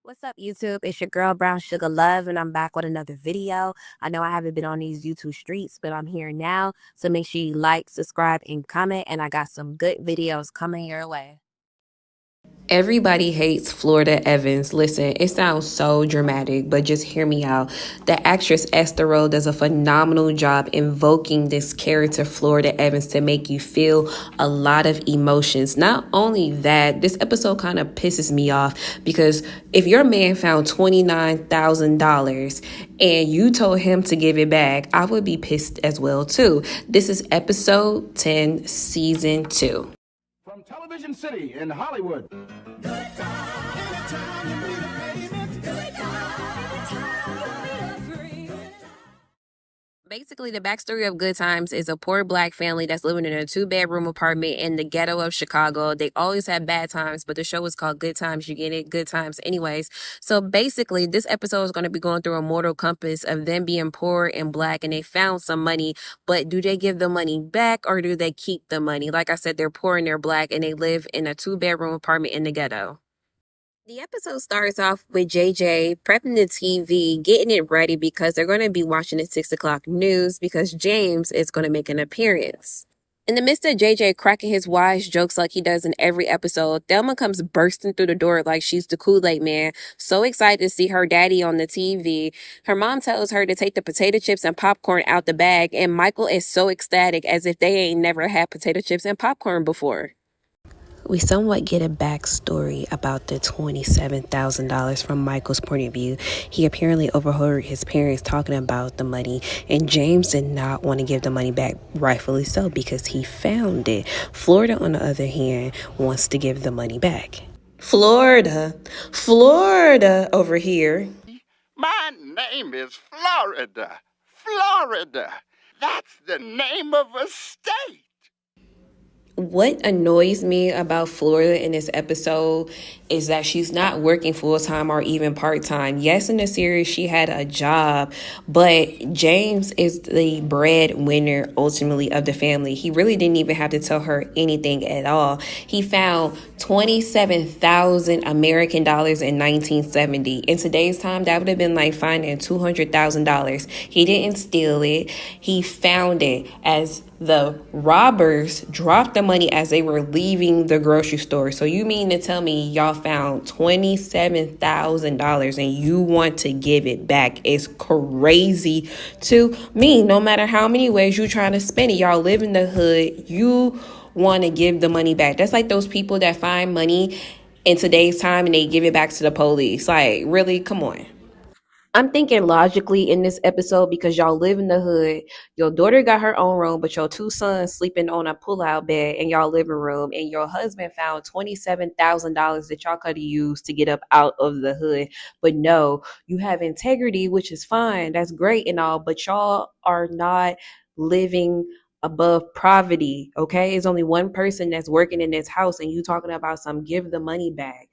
What's up, YouTube? It's your girl, Brown Sugar Love, and I'm back with another video. I know I haven't been on these YouTube streets, but I'm here now. So make sure you like, subscribe, and comment, and I got some good videos coming your way. Everybody hates Florida Evans. Listen, it sounds so dramatic, but just hear me out. The actress Esther Rowe does a phenomenal job invoking this character, Florida Evans, to make you feel a lot of emotions. Not only that, this episode kind of pisses me off because if your man found $29,000 and you told him to give it back, I would be pissed as well, too. This is episode 10, season 2. From Television City in Hollywood. Basically, the backstory of Good Times is a poor black family that's living in a 2-bedroom apartment in the ghetto of Chicago. They always have bad times, but the show is called Good Times. You get it? Good Times anyways. So basically, this episode is going to be going through a mortal compass of them being poor and black, and they found some money, but do they give the money back or do they keep the money? Like I said, they're poor and they're black, and they live in a 2-bedroom apartment in the ghetto. The episode starts off with JJ prepping the TV, getting it ready because they're going to be watching the 6 o'clock news because James is going to make an appearance. In the midst of JJ cracking his wise jokes like he does in every episode, Thelma comes bursting through the door like she's the Kool-Aid man, so excited to see her daddy on the TV. Her mom tells her to take the potato chips and popcorn out the bag, and Michael is so ecstatic as if they ain't never had potato chips and popcorn before. We somewhat get a backstory about the $27,000 from Michael's point of view. He apparently overheard his parents talking about the money, and James did not want to give the money back, rightfully so, because he found it. Florida, on the other hand, wants to give the money back. Florida over here. My name is Florida. Florida. That's the name of a state. What annoys me about Florida in this episode is that she's not working full-time or even part-time. Yes, in the series, she had a job, but James is the breadwinner, ultimately, of the family. He really didn't even have to tell her anything at all. He found 27,000 American dollars in 1970. In today's time, that would have been like finding $200,000. He didn't steal it. He found it as the robbers dropped the money as they were leaving the grocery store. So you mean to tell me y'all found $27,000 and you want to give it back? It's crazy to me. No matter how many ways you trying to spend it, y'all live in the hood. You want to give the money back. That's like those people that find money in today's time and they give it back to the police. Like, really? Come on. I'm thinking logically in this episode because y'all live in the hood. Your daughter got her own room, but your 2 sons sleeping on a pull-out bed in y'all living room, and your husband found $27,000 that y'all could have used to get up out of the hood. But no, you have integrity, which is fine. That's great and all, but y'all are not living above poverty, okay? It's only one person that's working in this house, and you talking about some give the money back.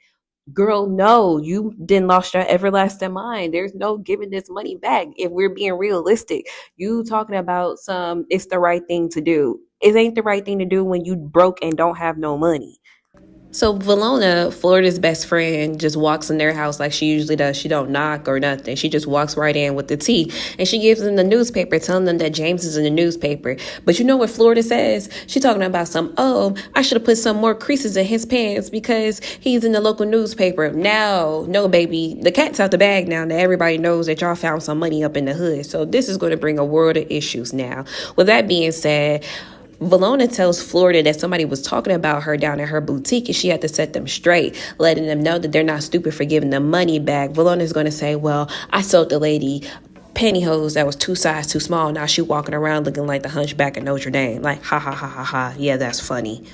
Girl, no, you didn't lost your everlasting mind. There's no giving this money back. If we're being realistic, you talking about some, it's the right thing to do. It ain't the right thing to do when you broke and don't have no money. So Vona, Florida's best friend, just walks in their house like she usually does. She don't knock or nothing. She just walks right in with the tea. And she gives them the newspaper, telling them that James is in the newspaper. But you know what Florida says? She talking about I should have put some more creases in his pants because he's in the local newspaper. No, baby. The cat's out the bag now that everybody knows that y'all found some money up in the hood. So this is going to bring a world of issues now. With that being said, Vona tells Florida that somebody was talking about her down at her boutique and she had to set them straight, letting them know that they're not stupid for giving the money back. Valona's going to say, well, I sold the lady pantyhose that was 2 sizes too small. Now she walking around looking like the hunchback of Notre Dame. Like, ha, ha, ha, ha, ha. Yeah, that's funny.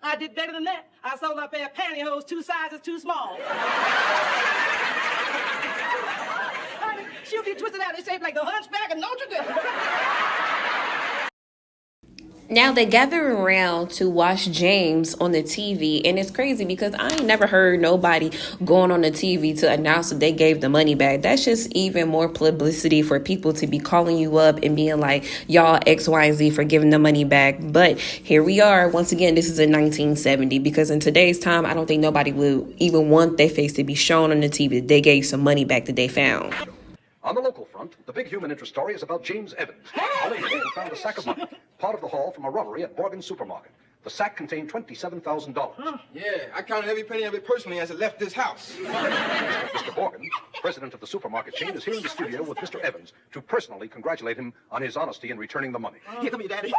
I did better than that. I sold a pair of pantyhose 2 sizes too small. She'll be twisted out and shaped like the hunchback of Notre Dame. Now they gather around to watch James on the TV, and it's crazy because I ain't never heard nobody going on the TV to announce that they gave the money back. That's just even more publicity for people to be calling you up and being like, y'all X, Y, and Z for giving the money back. But here we are. Once again, this is in 1970 because in today's time, I don't think nobody would even want their face to be shown on the TV that they gave some money back that they found. On the local front, the big human interest story is about James Evans, a lady who found a sack of money, part of the haul from a robbery at Morgan's supermarket. The sack contained $27,000. Yeah, I counted every penny of it personally as it left this house. Mr. Morgan, president of the supermarket chain, is here in the studio with Mr. Evans to personally congratulate him on his honesty in returning the money. Here come you, Daddy.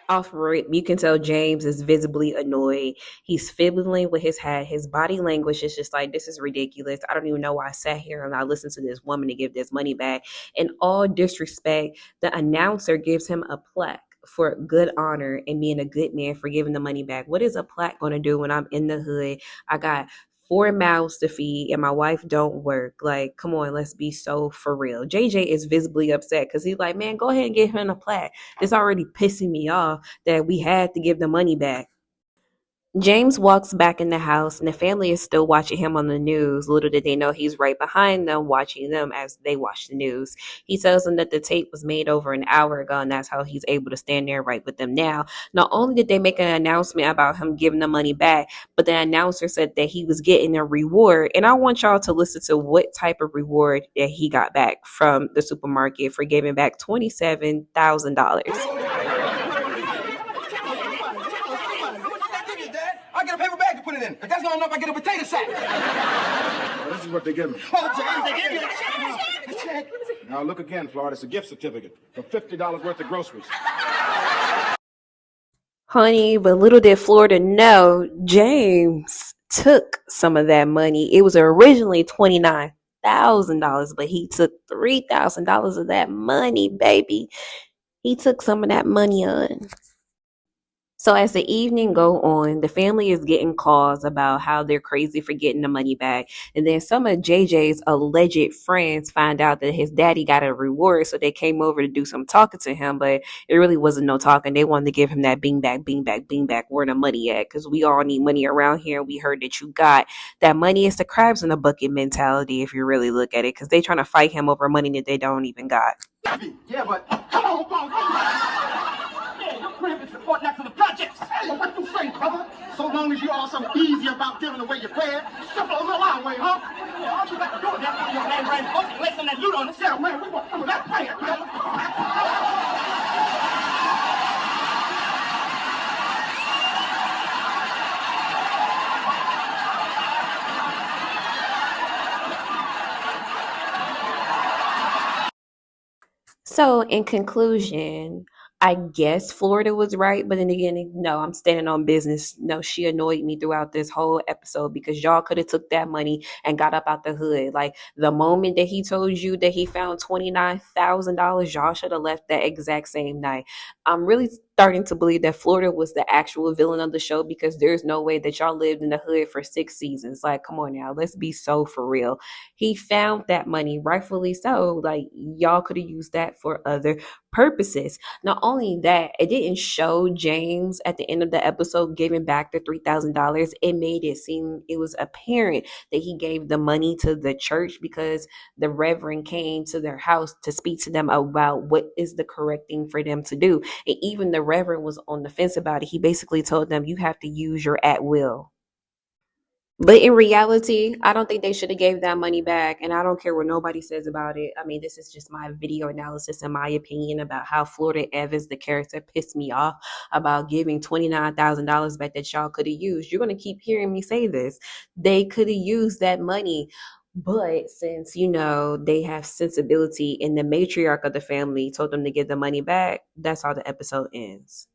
Off rip, you can tell James is visibly annoyed. He's fiddling with his hat. His body language is just like, this is ridiculous. I don't even know why I sat here and I listened to this woman to give this money back. In all disrespect, the announcer gives him a plaque for good honor and being a good man for giving the money back. What is a plaque going to do when I'm in the hood? I got 4 mouths to feed and my wife don't work. Like, come on, let's be so for real. JJ is visibly upset because he's like, man, go ahead and give him a plaque. It's already pissing me off that we had to give the money back. James walks back in the house and the family is still watching him on the news. Little did they know he's right behind them watching them as they watch the news. He tells them that the tape was made over an hour ago and that's how he's able to stand there right with them now. Not only did they make an announcement about him giving the money back, but the announcer said that he was getting a reward. And I want y'all to listen to what type of reward that he got back from the supermarket for giving back $27,000. I get a paper bag to put it in. If that's not enough, I get a potato sack. Well, this is what they give me. Oh, James, they give you a check. Now look again, Florida. It's a gift certificate for $50 worth of groceries. Honey, but little did Florida know, James took some of that money. It was originally $29,000, but he took $3,000 of that money, baby. He took some of that money on. So as the evening go on, the family is getting calls about how they're crazy for getting the money back. And then some of JJ's alleged friends find out that his daddy got a reward. So they came over to do some talking to him, but it really wasn't no talking. They wanted to give him that bing back, bing back, bing back, where the money at? Because we all need money around here. We heard that you got that money. Is the crabs in the bucket mentality if you really look at it, because they trying to fight him over money that they don't even got. Yeah, but come on, your crib is report next to the projects. Hey, what you say, brother? So long as you are so easy about giving away your bread, shuffle a little our way, huh? Yeah, all you got to do is have your name brand folks and lay some of that loot on us. Yeah, man, we want some of that bread, man. So, in conclusion, I guess Florida was right, but then again, no, I'm standing on business. No, she annoyed me throughout this whole episode because y'all could have took that money and got up out the hood. Like the moment that he told you that he found $29,000, y'all should have left that exact same night. I'm really starting to believe that Florida was the actual villain of the show because there's no way that y'all lived in the hood for 6 seasons. Like, come on now, let's be so for real. He found that money, rightfully so. Like, y'all could have used that for other purposes. Not only that, it didn't show James at the end of the episode giving back the $3,000. It made it seem it was apparent that he gave the money to the church because the reverend came to their house to speak to them about what is the correct thing for them to do. And even the reverend was on the fence about it. He basically told them, you have to use your at will. But in reality, I don't think they should have gave that money back. And I don't care what nobody says about it. I mean, this is just my video analysis and my opinion about how Florida Evans, the character, pissed me off about giving $29,000 back that y'all could have used. You're going to keep hearing me say this. They could have used that money. But since, they have sensibility and the matriarch of the family told them to give the money back, that's how the episode ends.